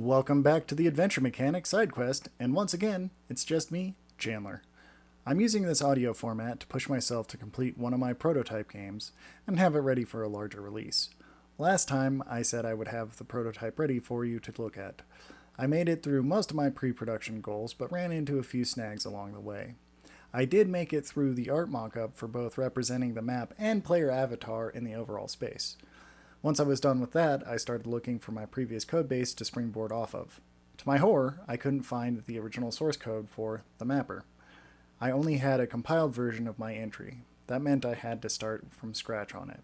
Welcome back to the Adventure Mechanic side quest, and once again, it's just me, Chandler. I'm using this audio format to push myself to complete one of my prototype games and have it ready for a larger release. Last time, I said I would have the prototype ready for you to look at. I made it through most of my pre-production goals, but ran into a few snags along the way. I did make it through the art mockup for both representing the map and player avatar in the overall space. Once I was done with that, I started looking for my previous codebase to springboard off of. To my horror, I couldn't find the original source code for the mapper. I only had a compiled version of my entry. That meant I had to start from scratch on it.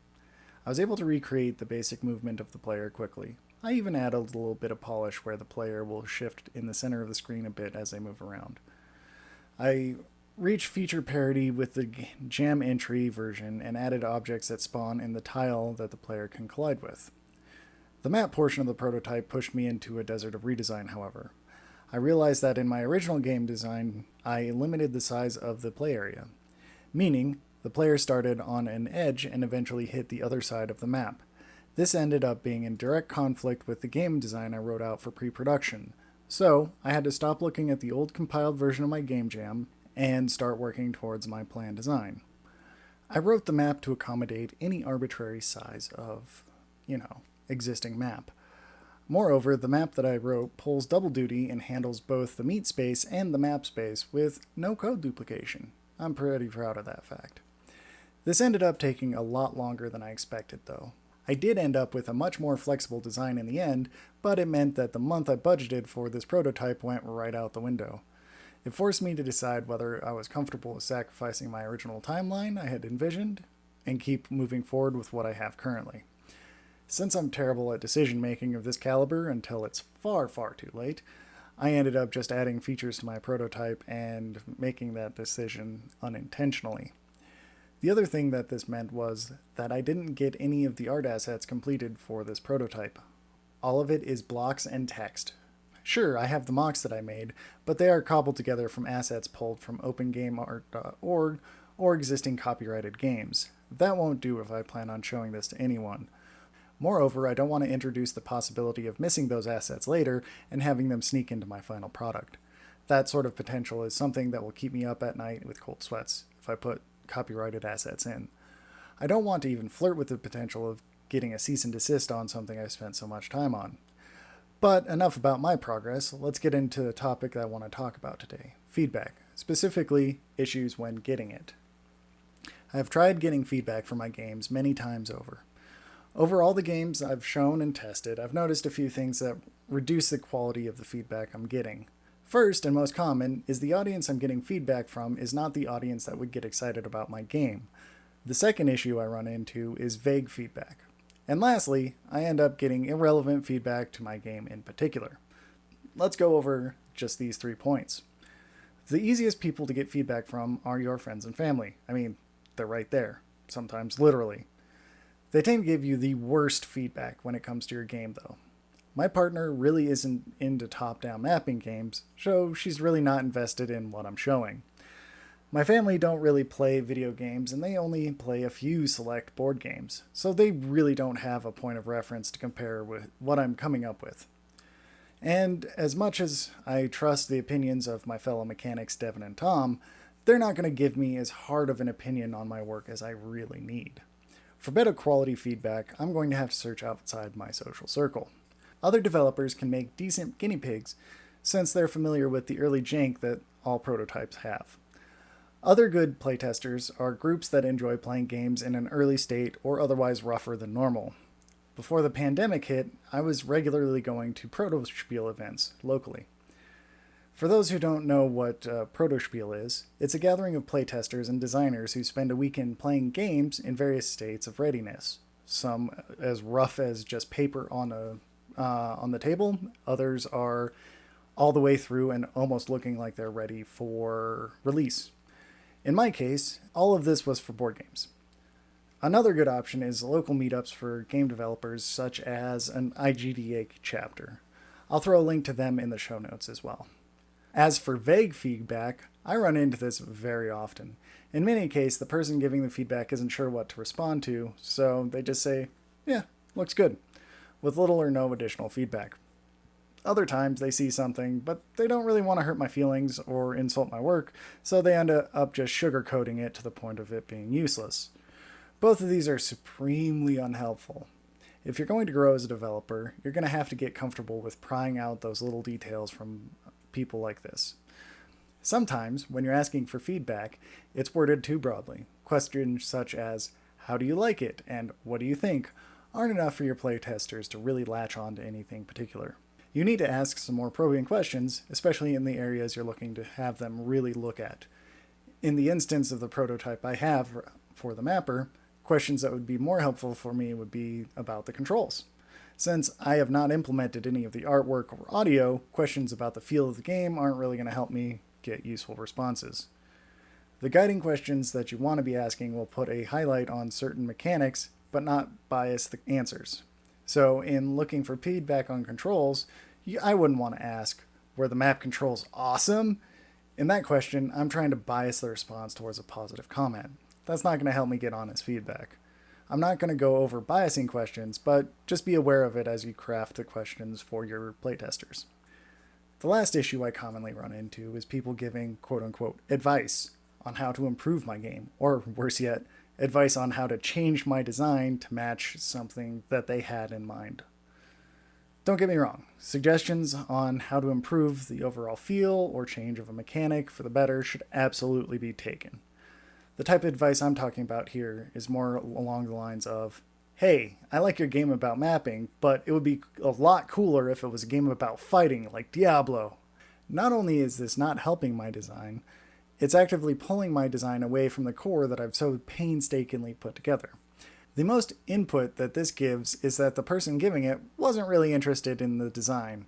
I was able to recreate the basic movement of the player quickly. I even add a little bit of polish where the player will shift in the center of the screen a bit as they move around. I reached feature parity with the jam entry version and added objects that spawn in the tile that the player can collide with. The map portion of the prototype pushed me into a desert of redesign, however. I realized that in my original game design, I limited the size of the play area, meaning the player started on an edge and eventually hit the other side of the map. This ended up being in direct conflict with the game design I wrote out for pre-production, so I had to stop looking at the old compiled version of my game jam and start working towards my planned design. I wrote the map to accommodate any arbitrary size of, existing map. Moreover, the map that I wrote pulls double duty and handles both the meat space and the map space with no code duplication. I'm pretty proud of that fact. This ended up taking a lot longer than I expected, though. I did end up with a much more flexible design in the end, but it meant that the month I budgeted for this prototype went right out the window. It forced me to decide whether I was comfortable with sacrificing my original timeline I had envisioned and keep moving forward with what I have currently. Since I'm terrible at decision making of this caliber until it's far, far too late, I ended up just adding features to my prototype and making that decision unintentionally. The other thing that this meant was that I didn't get any of the art assets completed for this prototype. All of it is blocks and text. Sure, I have the mocks that I made, but they are cobbled together from assets pulled from opengameart.org or existing copyrighted games. That won't do if I plan on showing this to anyone. Moreover, I don't want to introduce the possibility of missing those assets later and having them sneak into my final product. That sort of potential is something that will keep me up at night with cold sweats if I put copyrighted assets in. I don't want to even flirt with the potential of getting a cease and desist on something I spent so much time on. But enough about my progress, let's get into the topic that I want to talk about today, feedback, specifically issues when getting it. I have tried getting feedback for my games many times over. Over all the games I've shown and tested, I've noticed a few things that reduce the quality of the feedback I'm getting. First, and most common, is the audience I'm getting feedback from is not the audience that would get excited about my game. The second issue I run into is vague feedback. And lastly, I end up getting irrelevant feedback to my game in particular. Let's go over just these 3 points. The easiest people to get feedback from are your friends and family. I mean, they're right there, sometimes literally. They tend to give you the worst feedback when it comes to your game, though. My partner really isn't into top-down mapping games, so she's really not invested in what I'm showing. My family don't really play video games, and they only play a few select board games, so they really don't have a point of reference to compare with what I'm coming up with. And as much as I trust the opinions of my fellow mechanics Devin and Tom, they're not going to give me as hard of an opinion on my work as I really need. For better quality feedback, I'm going to have to search outside my social circle. Other developers can make decent guinea pigs, since they're familiar with the early jank that all prototypes have. Other good playtesters are groups that enjoy playing games in an early state or otherwise rougher than normal. Before the pandemic hit, I was regularly going to Protospiel events locally. For those who don't know what Protospiel is, it's a gathering of playtesters and designers who spend a weekend playing games in various states of readiness. Some as rough as just paper on the table, others are all the way through and almost looking like they're ready for release. In my case, all of this was for board games. Another good option is local meetups for game developers such as an IGDA chapter. I'll throw a link to them in the show notes as well. As for vague feedback, I run into this very often. In many cases, the person giving the feedback isn't sure what to respond to, so they just say, yeah, looks good, with little or no additional feedback. Other times they see something, but they don't really want to hurt my feelings or insult my work, so they end up just sugarcoating it to the point of it being useless. Both of these are supremely unhelpful. If you're going to grow as a developer, you're going to have to get comfortable with prying out those little details from people like this. Sometimes, when you're asking for feedback, it's worded too broadly. Questions such as, how do you like it, and what do you think, aren't enough for your playtesters to really latch on to anything particular. You need to ask some more probing questions, especially in the areas you're looking to have them really look at. In the instance of the prototype I have for the mapper, questions that would be more helpful for me would be about the controls. Since I have not implemented any of the artwork or audio, questions about the feel of the game aren't really going to help me get useful responses. The guiding questions that you want to be asking will put a highlight on certain mechanics, but not bias the answers. So in looking for feedback on controls, I wouldn't want to ask, were the map controls awesome? In that question, I'm trying to bias the response towards a positive comment. That's not going to help me get honest feedback. I'm not going to go over biasing questions, but just be aware of it as you craft the questions for your playtesters. The last issue I commonly run into is people giving quote-unquote advice on how to improve my game, or worse yet, advice on how to change my design to match something that they had in mind. Don't get me wrong, suggestions on how to improve the overall feel or change of a mechanic for the better should absolutely be taken. The type of advice I'm talking about here is more along the lines of, hey, I like your game about mapping, but it would be a lot cooler if it was a game about fighting like Diablo. Not only is this not helping my design, it's actively pulling my design away from the core that I've so painstakingly put together. The most input that this gives is that the person giving it wasn't really interested in the design.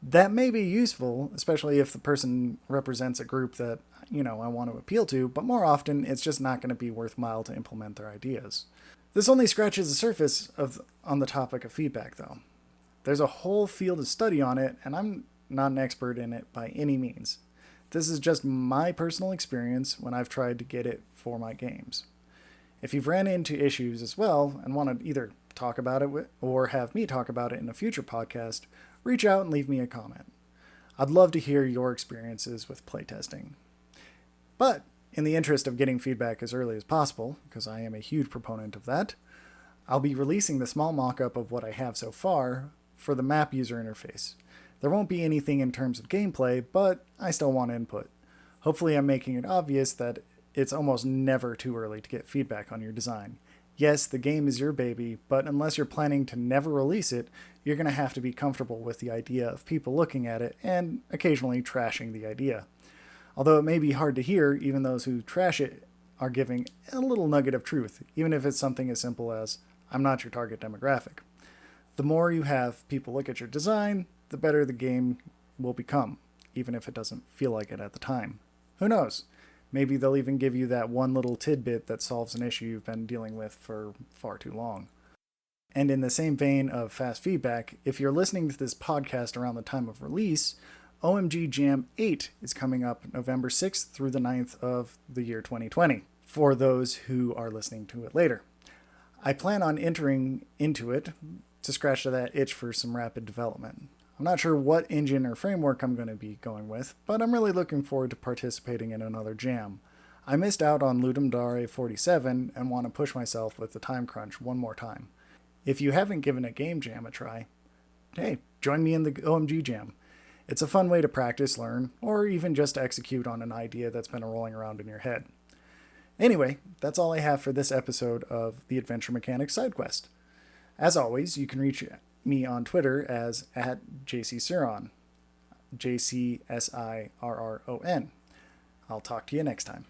That may be useful, especially if the person represents a group that, I want to appeal to, but more often it's just not going to be worthwhile to implement their ideas. This only scratches the surface on the topic of feedback, though. There's a whole field of study on it, and I'm not an expert in it by any means. This is just my personal experience when I've tried to get it for my games. If you've ran into issues as well and want to either talk about it or have me talk about it in a future podcast, reach out and leave me a comment. I'd love to hear your experiences with playtesting. But in the interest of getting feedback as early as possible, because I am a huge proponent of that, I'll be releasing the small mock-up of what I have so far for the map user interface. There won't be anything in terms of gameplay, but I still want input. Hopefully I'm making it obvious that it's almost never too early to get feedback on your design. Yes, the game is your baby, but unless you're planning to never release it, you're going to have to be comfortable with the idea of people looking at it and occasionally trashing the idea. Although it may be hard to hear, even those who trash it are giving a little nugget of truth, even if it's something as simple as, I'm not your target demographic. The more you have people look at your design, the better the game will become, even if it doesn't feel like it at the time. Who knows? Maybe they'll even give you that one little tidbit that solves an issue you've been dealing with for far too long. And in the same vein of fast feedback, if you're listening to this podcast around the time of release, OMG Jam 8 is coming up November 6th through the 9th of the year 2020, for those who are listening to it later. I plan on entering into it to scratch that itch for some rapid development. I'm not sure what engine or framework I'm going to be going with, but I'm really looking forward to participating in another jam. I missed out on Ludum Dare 47 and want to push myself with the time crunch one more time. If you haven't given a game jam a try, hey, join me in the OMG Jam. It's a fun way to practice, learn, or even just execute on an idea that's been rolling around in your head. Anyway, that's all I have for this episode of the Adventure Mechanics Side Quest. As always, you can reach me on Twitter as @JCSirron, JCSIRRON. I'll talk to you next time.